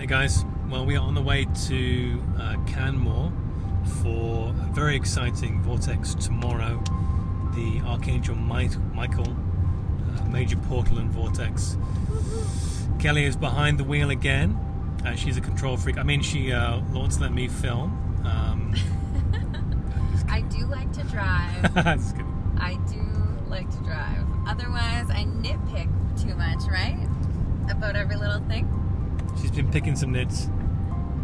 Hey guys, well we are on the way to Canmore for a very exciting Vortex tomorrow, the Archangel Michael major portal and Vortex. Kelly is behind the wheel again. She's a control freak. I mean, she wants to let me film. I do like to drive. That's good. I do like to drive. Otherwise, I nitpick too much, right? About every little thing. She's been picking some nits.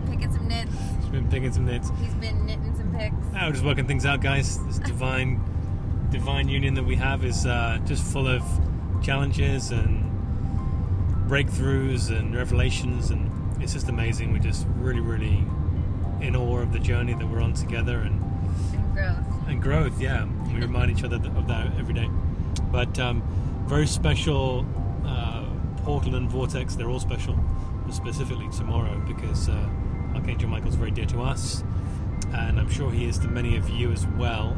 Picking some nits. She's been picking some nits. He's been knitting some picks. We're just working things out, guys. This divine union that we have is just full of challenges and breakthroughs and revelations, and it's just amazing. We're just really in awe of the journey that we're on together, and growth. Yeah, we remind each other of that every day. But very special portal and Vortex. They're all special, but specifically tomorrow because Archangel Michael's very dear to us, and I'm sure he is to many of you as well.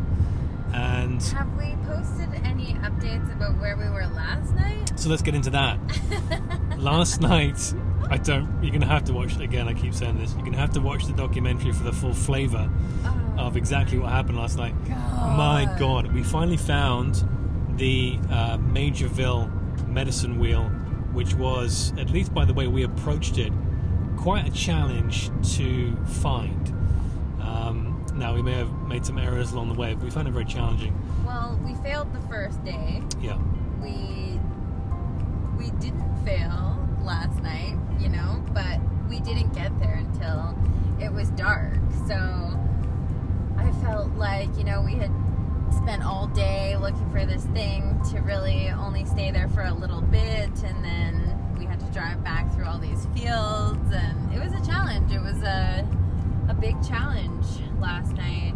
And have we posted any updates about where we were last night? So let's get into that. Last night, you're going to have to watch it again. I keep saying this. You're going to have to watch the documentary for the full flavour of exactly what happened last night. My God, we finally found the Majorville medicine wheel, which was, at least by the way we approached it, quite a challenge to find. Now, we may have made some errors along the way, but we found it very challenging. Well, we failed the first day. Yeah. We didn't fail last night, but we didn't get there until it was dark. So I felt like, we had spent all day looking for this thing to really only stay there for a little bit, and then we had to drive back through all these fields, and it was a challenge. It was a big challenge last night.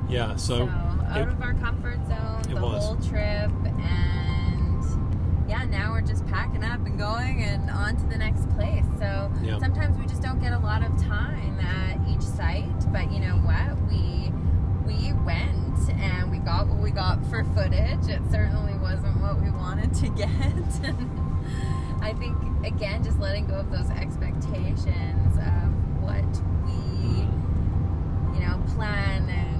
Yeah, so out of our comfort zone the whole trip, and yeah, now we're just packing up and going and on to the next place. So sometimes we just don't get a lot of time at each site, but you know what? We went and we got what we got for footage. It certainly wasn't what we wanted to get. I think, again, just letting go of those expectations of what we plan and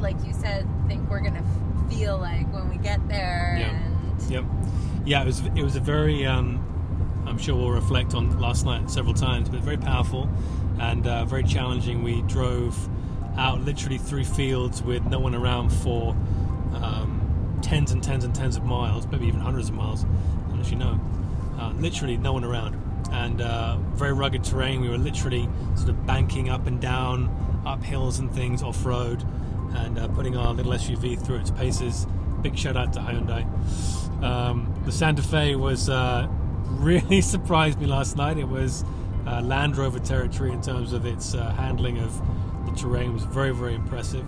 like you said, think we're gonna feel like when we get there. Yeah, it was a very I'm sure we'll reflect on last night several times, but very powerful and very challenging. We drove out literally through fields with no one around for tens and tens of miles, maybe even hundreds of miles, unless you know. Literally no one around, and very rugged terrain. We were literally sort of banking up and down, up hills and things, off-road, and putting our little SUV through its paces. Big shout out to Hyundai. The Santa Fe was really surprised me last night. It was Land Rover territory in terms of its handling of the terrain. It was very impressive,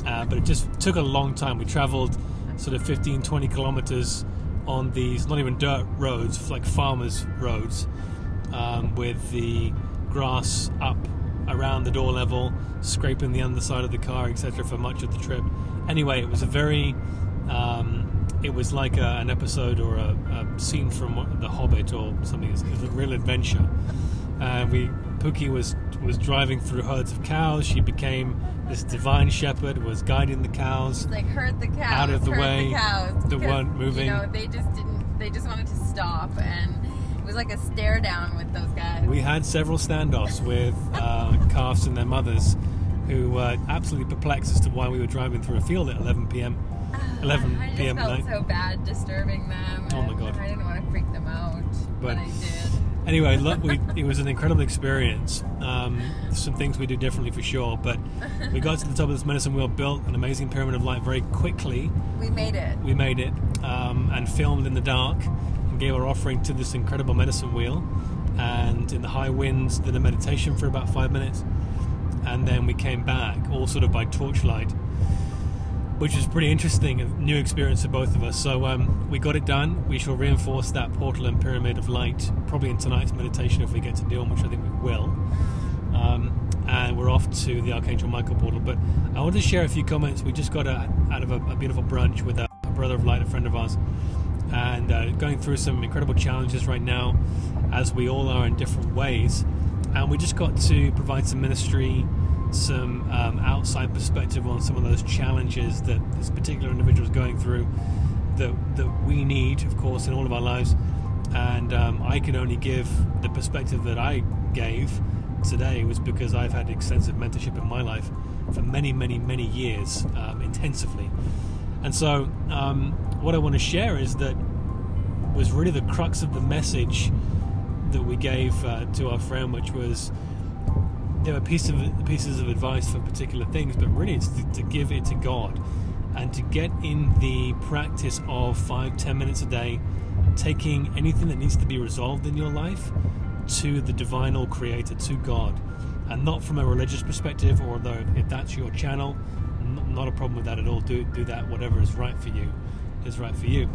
but it just took a long time. We traveled sort of 15-20 kilometers on these not even dirt roads, like farmers roads, with the grass up around the door level, scraping the underside of the car, etc., for much of the trip. Anyway, it was a very it was like an episode or a scene from The Hobbit or something. It was a real adventure. Pookie was driving through herds of cows. She became this divine shepherd, was guiding the cows. It's like herd the cows out of the way. The cows, that weren't moving. They just wanted to stop, and it was like a stare down with those guys. We had several standoffs with calves and their mothers, who were absolutely perplexed as to why we were driving through a field at 11 p.m. I just felt so bad disturbing them. Oh my God! I didn't want to freak them out, but I did. Anyway, look, it was an incredible experience. Some things we do differently for sure, but we got to the top of this medicine wheel, built an amazing pyramid of light very quickly. We made it, and filmed in the dark and gave our offering to this incredible medicine wheel. And in the high winds, did a meditation for about 5 minutes, and then we came back, all sort of by torchlight, which was pretty interesting, a new experience for both of us. So we got it done. We shall reinforce that portal and pyramid of light probably in tonight's meditation if we get to do one, which I think we will. And we're off to the Archangel Michael portal. But I wanted to share a few comments. We just got out of a beautiful brunch with a brother of light, a friend of ours, and going through some incredible challenges right now, as we all are in different ways. And we just got to provide some ministry, some outside perspective on some of those challenges that this particular individual is going through, that we need, of course, in all of our lives. And I can only give the perspective that I gave today was because I've had extensive mentorship in my life for many, many, many years, intensively. And so what I want to share is that was really the crux of the message that we gave to our friend, which was, there were pieces of advice for particular things, but really it's to give it to God and to get in the practice of 5-10 minutes a day, taking anything that needs to be resolved in your life to the divine or creator, to God, and not from a religious perspective, or though if that's your channel, not a problem with that at all. Do that. Whatever is right for you is right for you.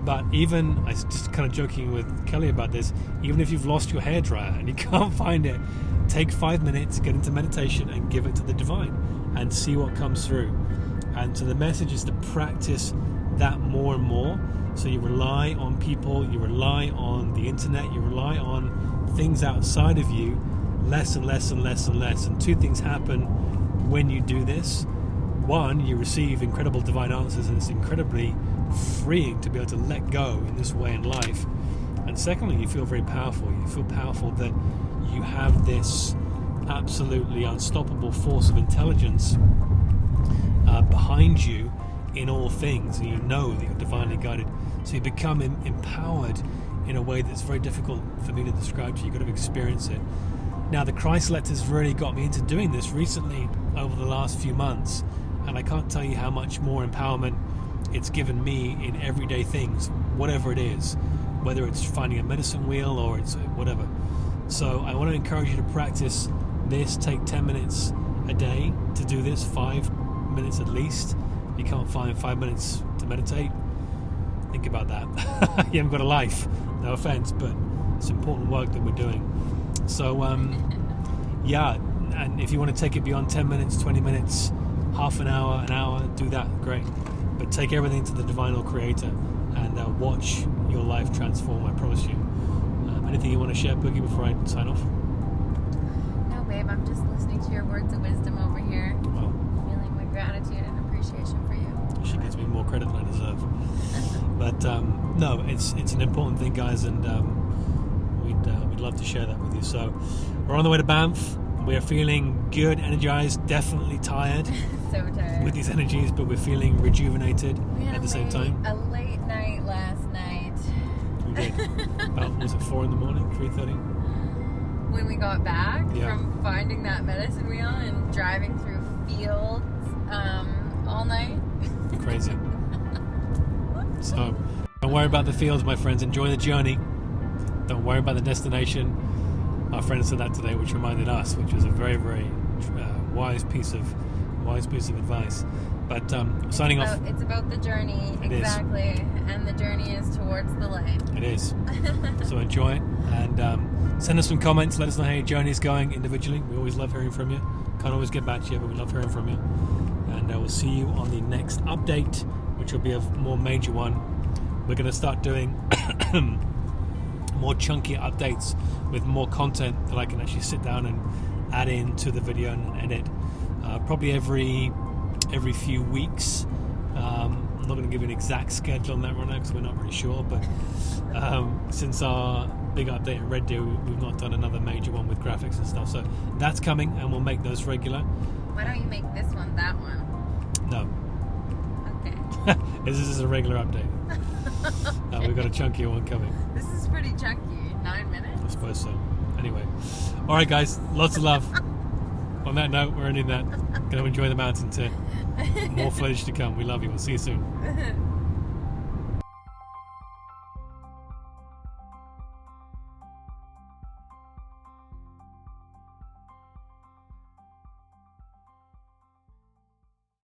But even, I was just kind of joking with Kelly about this, even if you've lost your hairdryer and you can't find it, take 5 minutes, get into meditation and give it to the divine and see what comes through. And so the message is to practice that more and more. So you rely on people, you rely on the internet, you rely on things outside of you less and less and less and less. And two things happen when you do this. One, you receive incredible divine answers, and it's incredibly freeing to be able to let go in this way in life. And secondly, you feel very powerful. You feel powerful that you have this absolutely unstoppable force of intelligence behind you in all things, and you know that you're divinely guided. So you become empowered in a way that's very difficult for me to describe to you. You've got to experience it. Now, the Christ letters really got me into doing this recently over the last few months, and I can't tell you how much more empowerment it's given me in everyday things, whatever it is, whether it's finding a medicine wheel or it's whatever. So I want to encourage you to practice this. Take 10 minutes a day to do this, 5 minutes at least. If you can't find 5 minutes to meditate, think about that. You haven't got a life, no offense, but it's important work that we're doing. So yeah, and if you want to take it beyond 10 minutes, 20 minutes, half an hour, do that, great. But take everything to the divine or creator and watch your life transform, I promise you. Anything you want to share, Boogie, before I sign off? No, babe, I'm just listening to your words of wisdom over here. Well, feeling my gratitude and appreciation for you. She gives me more credit than I deserve. But no, it's an important thing, guys, and we'd love to share that with you. So we're on the way to Banff. We're feeling good, energized, definitely tired. So tired. With these energies, but we're feeling rejuvenated at the same time. A late night last night. We did. About, was it 4 in the morning, 3:30? When we got back from finding that medicine wheel and driving through fields all night. Crazy. So, don't worry about the fields, my friends. Enjoy the journey. Don't worry about the destination. Our friend said that today, which reminded us, which was a very, very wise piece of advice. But signing off. It's about the journey, exactly, and the journey is towards the light. It is. So enjoy it, and send us some comments. Let us know how your journey is going individually. We always love hearing from you. Can't always get back to you, but we love hearing from you. And we'll see you on the next update, which will be a more major one. We're going to start doing more chunky updates with more content that I can actually sit down and add into the video and edit. Probably every few weeks. I'm not going to give you an exact schedule on that right now because we're not really sure, but since our big update at Red Deer, we've not done another major one with graphics and stuff, so that's coming and we'll make those regular. Why don't you make this one that one? No. Okay. This is a regular update. We've got a chunkier one coming. This is pretty chunky. 9 minutes? I suppose so. Anyway. Alright guys, lots of love. On that note, we're ending that. Going to enjoy the mountain too. More footage to come. We love you. We'll see you soon.